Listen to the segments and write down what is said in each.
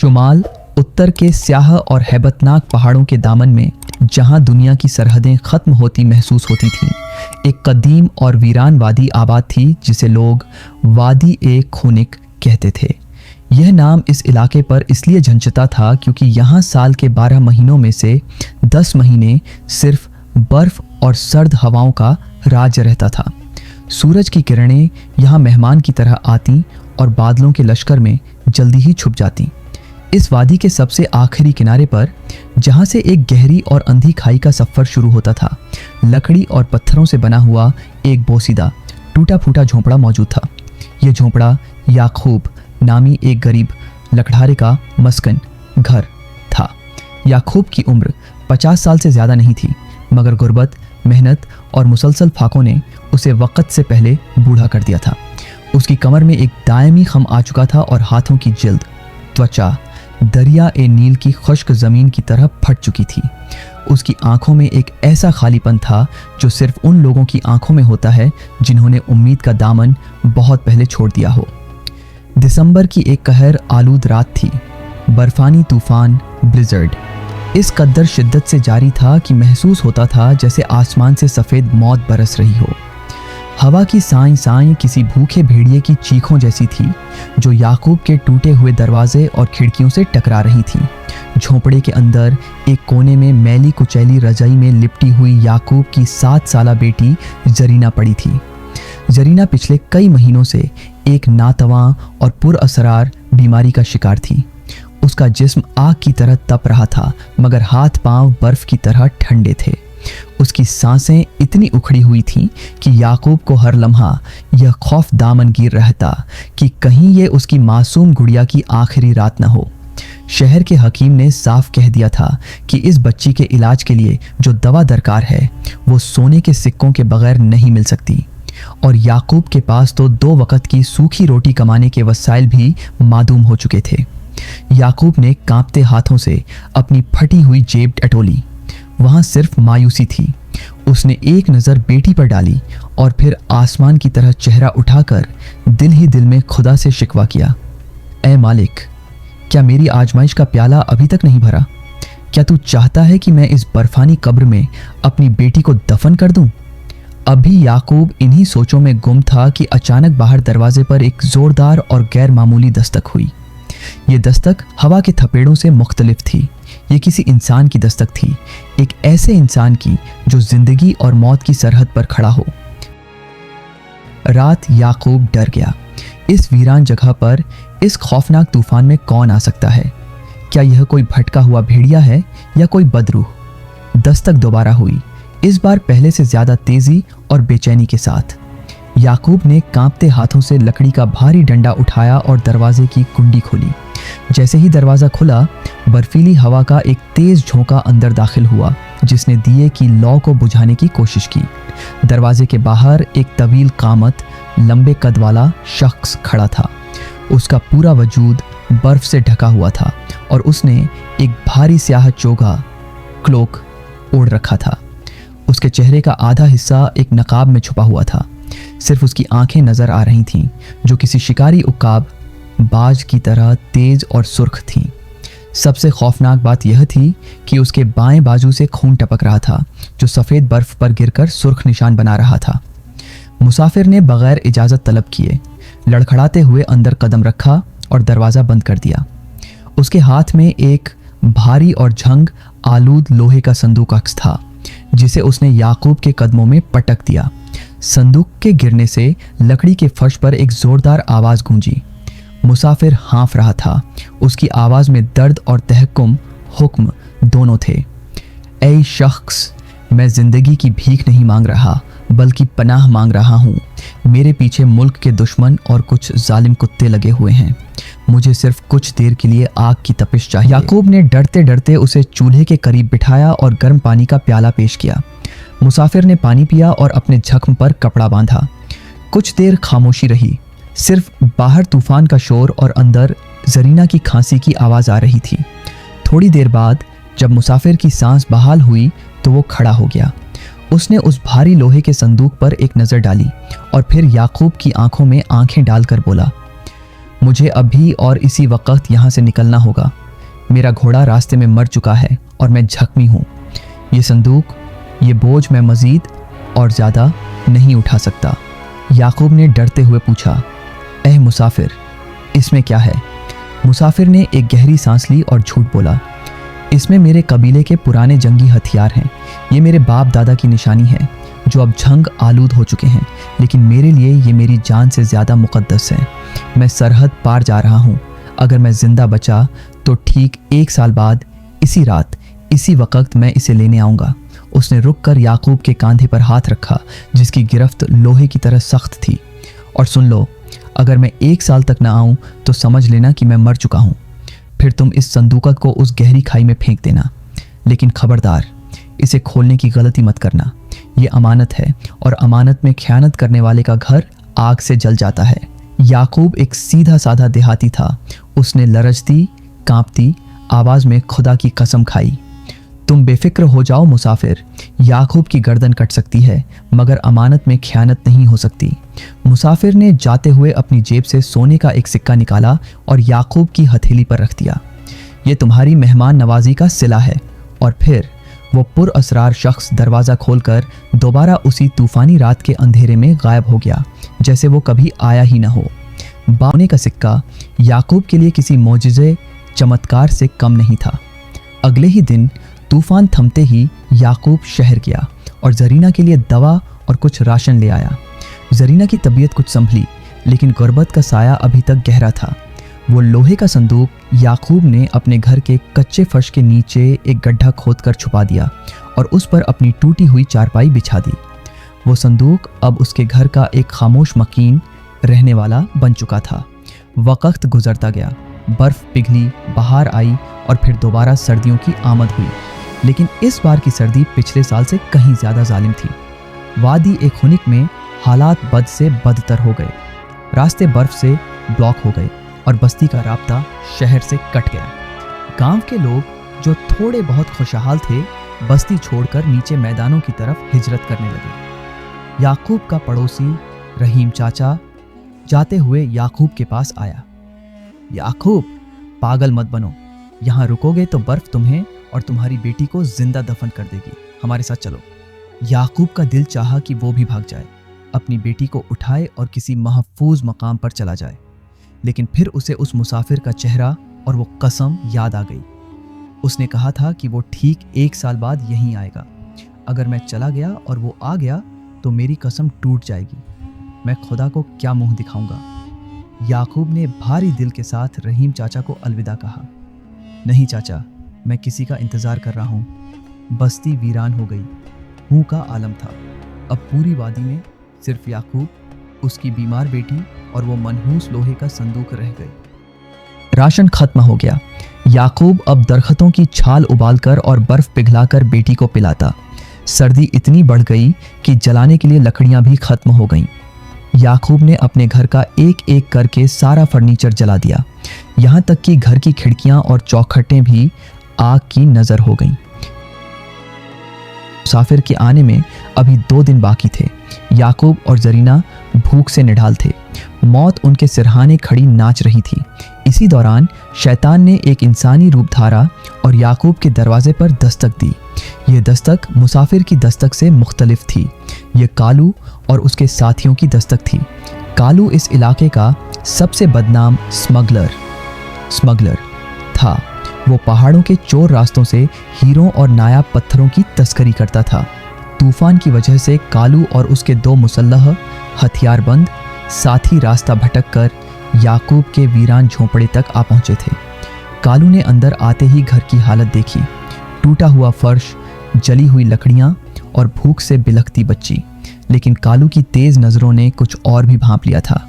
शुमाल उत्तर के स्याह और हैबतनाक पहाड़ों के दामन में, जहां दुनिया की सरहदें खत्म होती महसूस होती थीं, एक कदीम और वीरान वादी आबाद थी जिसे लोग वादी ए खूनिक कहते थे। यह नाम इस इलाके पर इसलिए झंझता था क्योंकि यहाँ साल के 12 महीनों में से 10 महीने सिर्फ बर्फ और सर्द हवाओं का राज्य रहता था। सूरज की किरणें यहाँ मेहमान की तरह आती और बादलों के लश्कर में जल्दी ही छुप जाती। इस वादी के सबसे आखिरी किनारे पर, जहाँ से एक गहरी और अंधी खाई का सफ़र शुरू होता था, लकड़ी और पत्थरों से बना हुआ एक बोसीदा टूटा फूटा झोंपड़ा मौजूद था। यह झोंपड़ा याकूब नामी एक गरीब लकड़हारे का मस्कन घर था। याकूब की उम्र 50 साल से ज़्यादा नहीं थी, मगर गुर्बत, मेहनत और मुसलसल फाकों ने उसे वक़्त से पहले बूढ़ा कर दिया था। उसकी कमर में एक दायमी खम आ चुका था और हाथों की जिल्द, त्वचा दरिया ए नील की खुश्क ज़मीन की तरह फट चुकी थी। उसकी आंखों में एक ऐसा खालीपन था जो सिर्फ उन लोगों की आंखों में होता है जिन्होंने उम्मीद का दामन बहुत पहले छोड़ दिया हो। दिसंबर की एक कहर आलूद रात थी। बर्फानी तूफान ब्लिज़र्ड इस कद्दर शिद्दत से जारी था कि महसूस होता था जैसे आसमान से सफ़ेद मौत बरस रही हो। हवा की साई साई किसी भूखे भेड़िए की चीखों जैसी थी जो याकूब के टूटे हुए दरवाजे और खिड़कियों से टकरा रही थी। झोंपड़े के अंदर एक कोने में मैली कुचैली रजाई में लिपटी हुई याकूब की 7 साला बेटी जरीना पड़ी थी। जरीना पिछले कई महीनों से एक नातवां और पुरअसरार बीमारी का शिकार थी। उसका जिस्म आग की तरह तप रहा था, मगर हाथ पांव बर्फ की तरह ठंडे थे। उसकी सांसें इतनी उखड़ी हुई थीं कि याकूब को हर लम्हा यह खौफ दामनगीर रहता कि कहीं ये उसकी मासूम गुड़िया की आखिरी रात न हो। शहर के हकीम ने साफ कह दिया था कि इस बच्ची के इलाज के लिए जो दवा दरकार है वो सोने के सिक्कों के बगैर नहीं मिल सकती, और याकूब के पास तो 2 वक़्त की सूखी रोटी कमाने के वसाइल भी मादूम हो चुके थे। याकूब ने कांपते हाथों से अपनी फटी हुई जेब टटोली। वहाँ सिर्फ मायूसी थी। उसने एक नज़र बेटी पर डाली और फिर आसमान की तरह चेहरा उठाकर दिल ही दिल में खुदा से शिकवा किया, ऐ मालिक, क्या मेरी आजमाइश का प्याला अभी तक नहीं भरा? क्या तू चाहता है कि मैं इस बर्फानी कब्र में अपनी बेटी को दफन कर दूं? अभी याकूब इन्हीं सोचों में गुम था कि अचानक बाहर दरवाजे पर एक ज़ोरदार और गैर मामूली दस्तक हुई। ये दस्तक हवा के थपेड़ों से मुख्तलिफ थी। ये किसी इंसान की दस्तक थी, एक ऐसे इंसान की जो जिंदगी और मौत की सरहद पर खड़ा हो। रात याकूब डर गया। इस वीरान जगह पर इस खौफनाक तूफान में कौन आ सकता है? क्या यह कोई भटका हुआ भेड़िया है या कोई बदरूह? दस्तक दोबारा हुई, इस बार पहले से ज्यादा तेजी और बेचैनी के साथ। याकूब ने कांपते हाथों से लकड़ी का भारी डंडा उठाया और दरवाजे की कुंडी खोली। जैसे ही दरवाज़ा खुला, बर्फीली हवा का एक तेज झोंका अंदर दाखिल हुआ जिसने दिए की लौ को बुझाने की कोशिश की। दरवाजे के बाहर एक तवील कामत, लंबे कद वाला शख्स खड़ा था। उसका पूरा वजूद बर्फ से ढका हुआ था और उसने एक भारी स्याह चोगा क्लोक ओढ़ रखा था। उसके चेहरे का आधा हिस्सा एक नकाब में छुपा हुआ था। सिर्फ उसकी आंखें नजर आ रही थीं, जो किसी शिकारी उकाब बाज की तरह तेज और सुर्ख थीं। सबसे खौफनाक बात यह थी कि उसके बाएं बाजू से खून टपक रहा था, जो सफ़ेद बर्फ पर गिरकर सुर्ख निशान बना रहा था। मुसाफिर ने बगैर इजाज़त तलब किए लड़खड़ाते हुए अंदर कदम रखा और दरवाज़ा बंद कर दिया। उसके हाथ में एक भारी और झंग आलूद लोहे का संदूक अक्स था, जिसे उसने याकूब के कदमों में पटक दिया। संदूक के गिरने से लकड़ी के फर्श पर एक ज़ोरदार आवाज़ गूंजी। मुसाफिर हाँफ रहा था। उसकी आवाज़ में दर्द और तहक्कुम, हुक्म दोनों थे। ऐ शख्स, मैं ज़िंदगी की भीख नहीं मांग रहा, बल्कि पनाह मांग रहा हूँ। मेरे पीछे मुल्क के दुश्मन और कुछ जालिम कुत्ते लगे हुए हैं। मुझे सिर्फ कुछ देर के लिए आग की तपिश चाहिए। याकूब ने डरते डरते उसे चूल्हे के करीब बिठाया और गर्म पानी का प्याला पेश किया। मुसाफिर ने पानी पिया और अपने जख्म पर कपड़ा बांधा। कुछ देर खामोशी रही। सिर्फ बाहर तूफान का शोर और अंदर जरीना की खांसी की आवाज़ आ रही थी। थोड़ी देर बाद जब मुसाफिर की सांस बहाल हुई तो वो खड़ा हो गया। उसने उस भारी लोहे के संदूक पर एक नज़र डाली और फिर याकूब की आंखों में आंखें डालकर बोला, मुझे अभी और इसी वक्त यहाँ से निकलना होगा। मेरा घोड़ा रास्ते में मर चुका है और मैं जख्मी हूँ। ये संदूक, ये बोझ मैं मज़ीद और ज़्यादा नहीं उठा सकता। याकूब ने डरते हुए पूछा, ऐ मुसाफिर, इसमें क्या है? मुसाफिर ने एक गहरी सांस ली और झूठ बोला, इसमें मेरे कबीले के पुराने जंगी हथियार हैं। ये मेरे बाप दादा की निशानी है जो अब जंग आलूद हो चुके हैं, लेकिन मेरे लिए ये मेरी जान से ज़्यादा मुक़द्दस है। मैं सरहद पार जा रहा हूँ। अगर मैं ज़िंदा बचा तो ठीक 1 साल बाद इसी रात इसी वक्त मैं इसे लेने आऊँगा। उसने रुक कर याकूब के कांधे पर हाथ रखा जिसकी गिरफ्त लोहे की तरह सख्त थी। और सुन लो, अगर मैं 1 साल तक ना आऊँ तो समझ लेना कि मैं मर चुका हूँ। फिर तुम इस संदूकत को उस गहरी खाई में फेंक देना, लेकिन खबरदार, इसे खोलने की गलती मत करना। ये अमानत है और अमानत में खयानत करने वाले का घर आग से जल जाता है। याकूब एक सीधा साधा देहाती था। उसने लरजती कांपती आवाज़ में खुदा की कसम खाई, तुम बेफिक्र हो जाओ मुसाफिर, याकूब की गर्दन कट सकती है मगर अमानत में खयानत नहीं हो सकती। मुसाफिर ने जाते हुए अपनी जेब से सोने का एक सिक्का निकाला और याकूब की हथेली पर रख दिया। ये तुम्हारी मेहमान नवाजी का सिला है। और फिर वो पुरअसरार शख्स दरवाज़ा खोलकर दोबारा उसी तूफ़ानी रात के अंधेरे में गायब हो गया जैसे वो कभी आया ही ना हो। सोने का सिक्का याकूब के लिए किसी मोजिज़े चमत्कार से कम नहीं था। अगले ही दिन तूफ़ान थमते ही याकूब शहर गया और जरीना के लिए दवा और कुछ राशन ले आया। जरीना की तबीयत कुछ संभली, लेकिन गुर्बत का साया अभी तक गहरा था। वो लोहे का संदूक याकूब ने अपने घर के कच्चे फर्श के नीचे एक गड्ढा खोदकर छुपा दिया और उस पर अपनी टूटी हुई चारपाई बिछा दी। वो संदूक अब उसके घर का एक खामोश मकीन रहने वाला बन चुका था। वक्त गुजरता गया, बर्फ़ पिघली, बहार आई और फिर दोबारा सर्दियों की आमद हुई। लेकिन इस बार की सर्दी पिछले साल से कहीं ज़्यादा जालिम थी। वादी एक खुनिक में हालात बद से बदतर हो गए। रास्ते बर्फ़ से ब्लॉक हो गए और बस्ती का राब्ता शहर से कट गया। गांव के लोग जो थोड़े बहुत खुशहाल थे, बस्ती छोड़कर नीचे मैदानों की तरफ हिजरत करने लगे। याकूब का पड़ोसी रहीम चाचा जाते हुए याकूब के पास आया। याकूब, पागल मत बनो, यहाँ रुकोगे तो बर्फ तुम्हें और तुम्हारी बेटी को जिंदा दफन कर देगी। हमारे साथ चलो। याकूब का दिल चाहा कि वो भी भाग जाए, अपनी बेटी को उठाए और किसी महफूज मकाम पर चला जाए, लेकिन फिर उसे उस मुसाफिर का चेहरा और वो कसम याद आ गई। उसने कहा था कि वो ठीक 1 साल बाद यहीं आएगा। अगर मैं चला गया और वो आ गया तो मेरी कसम टूट जाएगी। मैं खुदा को क्या मुंह दिखाऊंगा। याकूब ने भारी दिल के साथ रहीम चाचा को अलविदा कहा। नहीं चाचा, मैं किसी का इंतज़ार कर रहा हूँ। बस्ती वीरान हो गई, हूँ का आलम था। अब पूरी वादी में सिर्फ याकूब, उसकी बीमार बेटी और वो मनहूस लोहे का संदूक रह गए। राशन खत्म हो गया। याकूब अब दरख्तों की छाल उबालकर और बर्फ पिघलाकर बेटी को पिलाता। सर्दी इतनी बढ़ गई कि जलाने के लिए लकड़ियां भी खत्म हो गईं। याकूब ने अपने घर का एक एक करके सारा फर्नीचर जला दिया, यहाँ तक कि घर की खिड़कियां और चौखटें भी आग की नजर हो गईं। मुसाफिर के आने में अभी 2 दिन बाकी थे। याकूब और जरीना भूख से निढाल थे। मौत उनके सिरहाने खड़ी नाच रही थी। इसी दौरान शैतान ने एक इंसानी रूप धारा और याकूब के दरवाजे पर दस्तक दी। ये दस्तक मुसाफिर की दस्तक से मुख्तलिफ थी। ये कालू और उसके साथियों की दस्तक थी। कालू इस इलाके का सबसे बदनाम स्मगलर था। वो पहाड़ों के चोर रास्तों से हीरों और नायाब पत्थरों की तस्करी करता था। तूफान की वजह से कालू और उसके 2 मुसल्लह हथियारबंद साथी रास्ता भटक कर याकूब के वीरान झोंपड़े तक आ पहुंचे थे। कालू ने अंदर आते ही घर की हालत देखी। टूटा हुआ फर्श, जली हुई लकड़ियां और भूख से बिलखती बच्ची। लेकिन कालू की तेज नज़रों ने कुछ और भी भांप लिया था।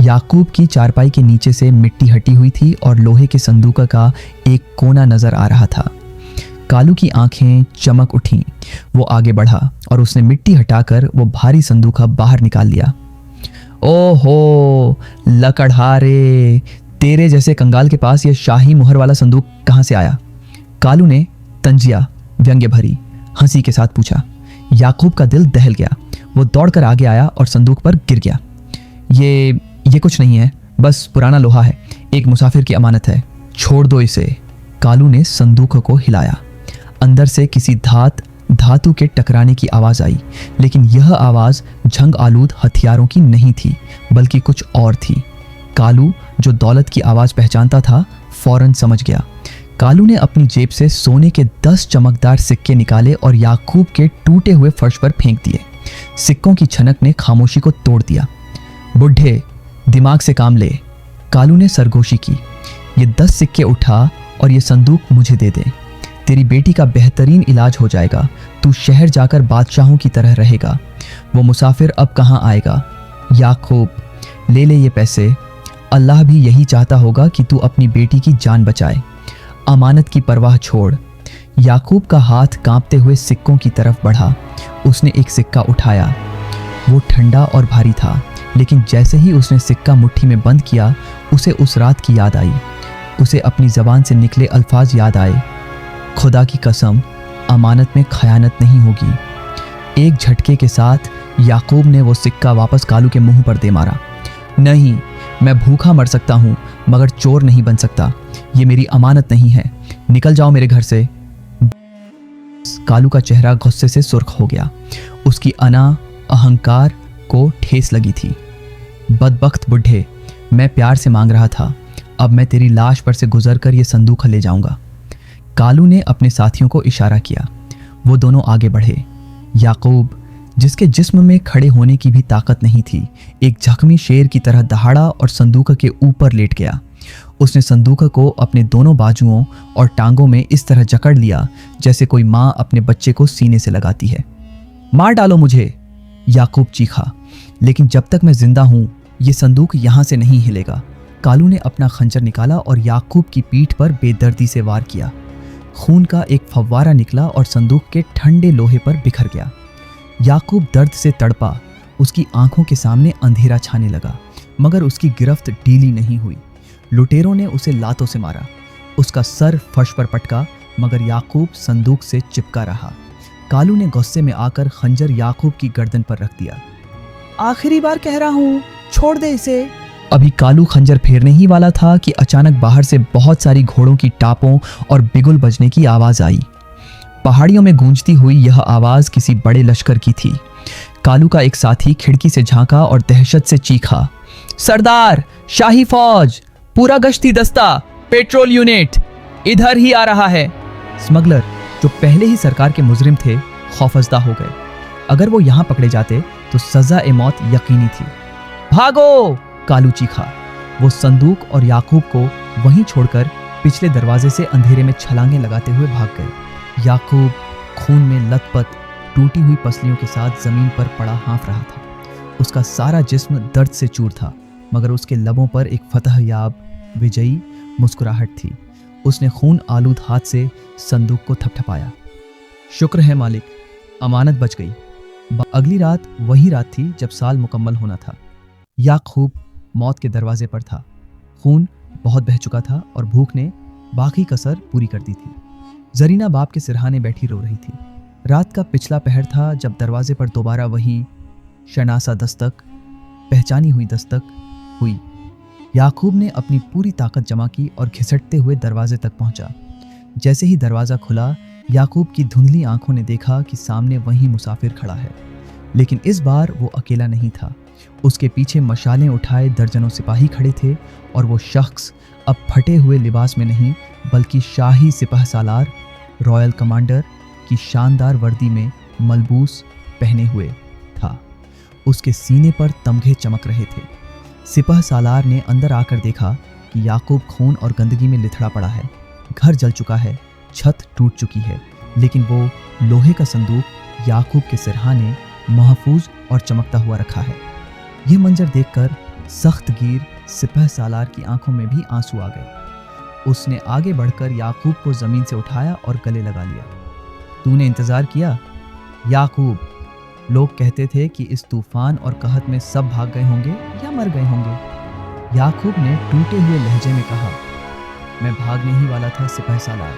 याकूब की चारपाई के नीचे से मिट्टी हटी हुई थी और लोहे के संदूक का एक कोना नजर आ रहा था। कालू की आंखें चमक उठीं। वो आगे बढ़ा और उसने मिट्टी हटाकर वो भारी संदूक बाहर निकाल लिया। ओहो लकड़हारे, तेरे जैसे कंगाल के पास ये शाही मुहर वाला संदूक कहाँ से आया? कालू ने तंजिया व्यंग्य भरी हंसी के साथ पूछा। याकूब का दिल दहल गया। वो दौड़कर आगे आया और संदूक पर गिर गया। ये कुछ नहीं है, बस पुराना लोहा है, एक मुसाफिर की अमानत है, छोड़ दो इसे। कालू ने संदूक को हिलाया। अंदर से किसी धातु के टकराने की आवाज आई, लेकिन यह आवाज झंग आलूद हथियारों की नहीं थी, बल्कि कुछ और थी। कालू, जो दौलत की आवाज पहचानता था, फौरन समझ गया। कालू ने अपनी जेब से सोने के 10 चमकदार सिक्के निकाले और याकूब के टूटे हुए फर्श पर फेंक दिए। सिक्कों की छनक ने खामोशी को तोड़ दिया। बुढ़े, दिमाग से काम ले। कालू ने सरगोशी की। ये 10 सिक्के उठा और ये संदूक मुझे दे दे। तेरी बेटी का बेहतरीन इलाज हो जाएगा। तू शहर जाकर बादशाहों की तरह रहेगा। वो मुसाफिर अब कहाँ आएगा। याकूब, ले ले ये पैसे। अल्लाह भी यही चाहता होगा कि तू अपनी बेटी की जान बचाए। अमानत की परवाह छोड़। याकूब का हाथ कांपते हुए सिक्कों की तरफ बढ़ा। उसने एक सिक्का उठाया। वो ठंडा और भारी था, लेकिन जैसे ही उसने सिक्का मुट्ठी में बंद किया, उसे उस रात की याद आई। उसे अपनी ज़बान से निकले अल्फाज याद आए, खुदा की कसम, अमानत में खयानत नहीं होगी। एक झटके के साथ याकूब ने वो सिक्का वापस कालू के मुंह पर दे मारा। नहीं, मैं भूखा मर सकता हूँ, मगर चोर नहीं बन सकता। ये मेरी अमानत नहीं है। निकल जाओ मेरे घर से। कालू का चेहरा गुस्से से सुर्ख हो गया। उसकी अहंकार को ठेस लगी थी। बदबख्त बुढ़े, मैं प्यार से मांग रहा था। अब मैं तेरी लाश पर से गुजरकर ये संदूक ले जाऊंगा। कालू ने अपने साथियों को इशारा किया। वो दोनों आगे बढ़े। याकूब, जिसके जिस्म में खड़े होने की भी ताकत नहीं थी, एक जख्मी शेर की तरह दहाड़ा और संदूक के ऊपर लेट गया। उसने संदूक को अपने दोनों बाजुओं और टांगों में इस तरह जकड़ लिया जैसे कोई माँ अपने बच्चे को सीने से लगाती है। मार डालो मुझे, याकूब चीखा, लेकिन जब तक मैं जिंदा हूं, ये संदूक यहां से नहीं हिलेगा। कालू ने अपना खंजर निकाला और याकूब की पीठ पर बेदर्दी से वार किया। खून का एक फव्वारा निकला और संदूक के ठंडे लोहे पर बिखर गया। याकूब दर्द से तड़पा। उसकी आंखों के सामने अंधेरा छाने लगा, मगर उसकी गिरफ्त ढीली नहीं हुई। लुटेरों ने उसे लातों से मारा। उसका सर फर्श पर पटका, मगर याकूब संदूक से चिपका रहा। कालू ने गुस्से में आकर खंजर याकूब की गर्दन पर रख दिया। आखिरी बार कह रहा हूं, छोड़ दे इसे। अभी कालू खंजर फेरने ही वाला था कि अचानक बाहर से बहुत सारी घोड़ों की टापों और बिगुल बजने की आवाज आई। पहाड़ियों में गूंजती हुई यह आवाज किसी बड़े लश्कर की थी। कालू का एक साथी खिड़की से झांका और दहशत से चीखा, सरदार, शाही फौज, पूरा गश्ती दस्ता, पेट्रोल यूनिट इधर ही आ रहा है। स्मगलर, जो पहले ही सरकार के मुजरिम थे, खौफजदा हो गए। अगर वो यहां पकड़े जाते तो सजा ए मौत यकीनी थी। भागो, कालू चीखा। वो संदूक और याकूब को वहीं छोड़कर पिछले दरवाजे से अंधेरे में छलांगे लगाते हुए भाग गए। याकूब खून में लथपथ टूटी हुई पसलियों के साथ जमीन पर पड़ा हाँफ रहा था। उसका सारा जिस्म दर्द से चूर था, मगर उसके लबों पर एक फतहयाब विजयी मुस्कुराहट थी। उसने खून आलूद हाथ से संदूक को थपथपाया। शुक्र है मालिक, अमानत बच गई। अगली रात वही रात थी जब साल मुकम्मल होना था। याकूब मौत के दरवाजे पर था। खून बहुत बह चुका था और भूख ने बाकी कसर पूरी कर दी थी। जरीना बाप के सिरहाने बैठी रो रही थी। रात का पिछला पहर था जब दरवाजे पर दोबारा वही शनासा दस्तक, पहचानी हुई दस्तक हुई। याकूब ने अपनी पूरी ताकत जमा की और घिसटते हुए दरवाजे तक पहुंचा। जैसे ही दरवाज़ा खुला, याकूब की धुंधली आंखों ने देखा कि सामने वही मुसाफिर खड़ा है, लेकिन इस बार वो अकेला नहीं था। उसके पीछे मशालें उठाए दर्जनों सिपाही खड़े थे और वो शख्स अब फटे हुए लिबास में नहीं, बल्कि शाही सिपह सालार, रॉयल कमांडर की शानदार वर्दी में मलबूस पहने हुए था। उसके सीने पर तमघे चमक रहे थे। सिपह सालार ने अंदर आकर देखा कि याकूब खून और गंदगी में लिथड़ा पड़ा है। घर जल चुका है, छत टूट चुकी है, लेकिन वो लोहे का संदूक याकूब के सिरहाने महफूज और चमकता हुआ रखा है। यह मंजर देखकर सख्त गिर सिपह सालार की आंखों में भी आंसू आ गए। उसने आगे बढ़कर याकूब को जमीन से उठाया और गले लगा लिया। तूने इंतजार किया याकूब? लोग कहते थे कि इस तूफान और कहत में सब भाग गए होंगे या मर गए होंगे। याकूब ने टूटे हुए लहजे में कहा, मैं भागने ही वाला था सिपह सालार,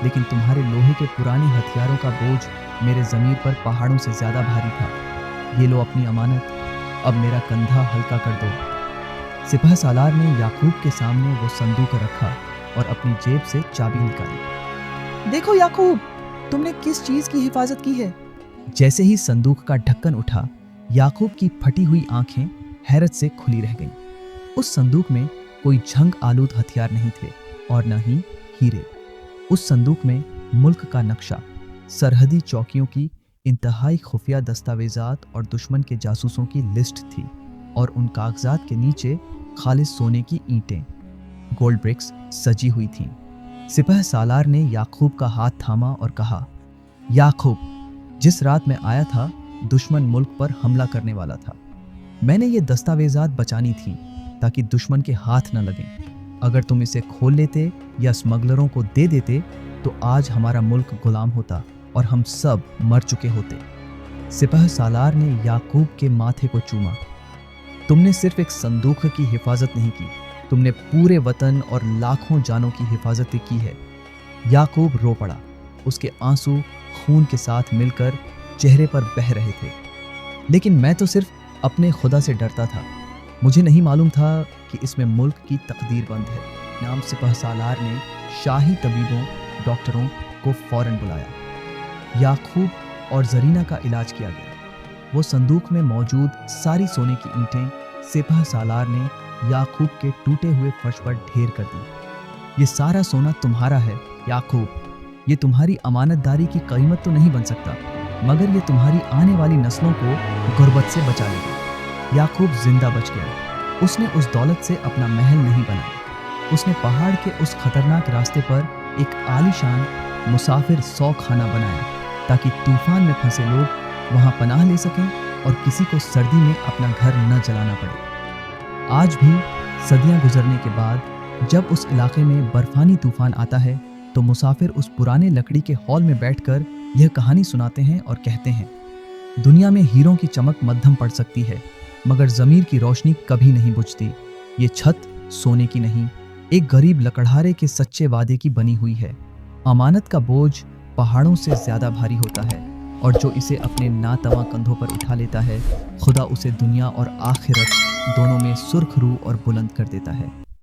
लेकिन तुम्हारे लोहे के पुराने हथियारों का बोझ मेरे ज़मीर पर पहाड़ों से ज़्यादा भारी था। ये लो अपनी अमानत, अब मेरा कंधा हल्का कर दो। सिपह सालार ने याकूब के सामने वो संदूक रखा और अपनी जेब से चाबी निकाली। देखो याकूब, तुमने किस चीज की हिफाजत की है? जैसे ही संदूक का ढक्कन उठा, याकूब की फटी हुई आंखें हैरत से खुली रह गईं। उस संदूक में कोई झंग आलूद हथियार नहीं थे और न ही हीरे। उस संदूक में मुल्क का नक्शा, सरहदी चौकियों की इंतहाई खुफिया दस्तावेजात और दुश्मन के जासूसों की लिस्ट थी, और उन कागजात के नीचे खालिस सोने की ईंटें, गोल्ड ब्रिक्स सजी हुई थीं। सिपह सालार ने याकूब का हाथ थामा और कहा, याकूब, जिस रात मैं आया था दुश्मन मुल्क पर हमला करने वाला था। मैंने ये दस्तावेजात बचानी थी ताकि दुश्मन के हाथ न लगें। अगर तुम इसे खोल लेते या स्मगलरों को दे देते तो आज हमारा मुल्क गुलाम होता और हम सब मर चुके होते। सिपह सालार ने याकूब के माथे को चूमा। तुमने सिर्फ एक संदूक की हिफाजत नहीं की, तुमने पूरे वतन और लाखों जानों की हिफाजत की है। याकूब रो पड़ा। उसके आंसू खून के साथ मिलकर चेहरे पर बह रहे थे। लेकिन मैं तो सिर्फ अपने खुदा से डरता था। मुझे नहीं मालूम था कि इसमें मुल्क की तकदीर बंद है। नाम सिपह सालार ने शाही तबीबों, डॉक्टरों को फौरन बुलाया। याकूब और जरीना का इलाज किया गया। वो संदूक में मौजूद सारी सोने की ईंटें सिपह सालार ने याकूब के टूटे हुए फर्श पर ढेर कर दी। ये सारा सोना तुम्हारा है याकूब। ये तुम्हारी अमानतदारी की कीमत तो नहीं बन सकता, मगर ये तुम्हारी आने वाली नस्लों को गुर्बत से बचा लेगा। याकूब जिंदा बच गया। उसने उस दौलत से अपना महल नहीं बनाया। उसने पहाड़ के उस खतरनाक रास्ते पर एक आलीशान मुसाफिर सौ खाना बनाया ताकि तूफान में फंसे लोग वहां पनाह ले सकें और किसी को सर्दी में अपना घर न जलाना पड़े। आज भी सदियां गुजरने के बाद जब उस इलाके में बर्फानी तूफान आता है तो मुसाफिर उस पुराने लकड़ी के हॉल में बैठकर यह कहानी सुनाते हैं और कहते हैं, दुनिया में हीरों की चमक मध्यम पड़ सकती है, मगर ज़मीर की रोशनी कभी नहीं बुझती। ये छत सोने की नहीं, एक गरीब लकड़हारे के सच्चे वादे की बनी हुई है। अमानत का बोझ पहाड़ों से ज़्यादा भारी होता है, और जो इसे अपने नातवा कंधों पर उठा लेता है, खुदा उसे दुनिया और आखिरत दोनों में सुर्ख रूह और बुलंद कर देता है।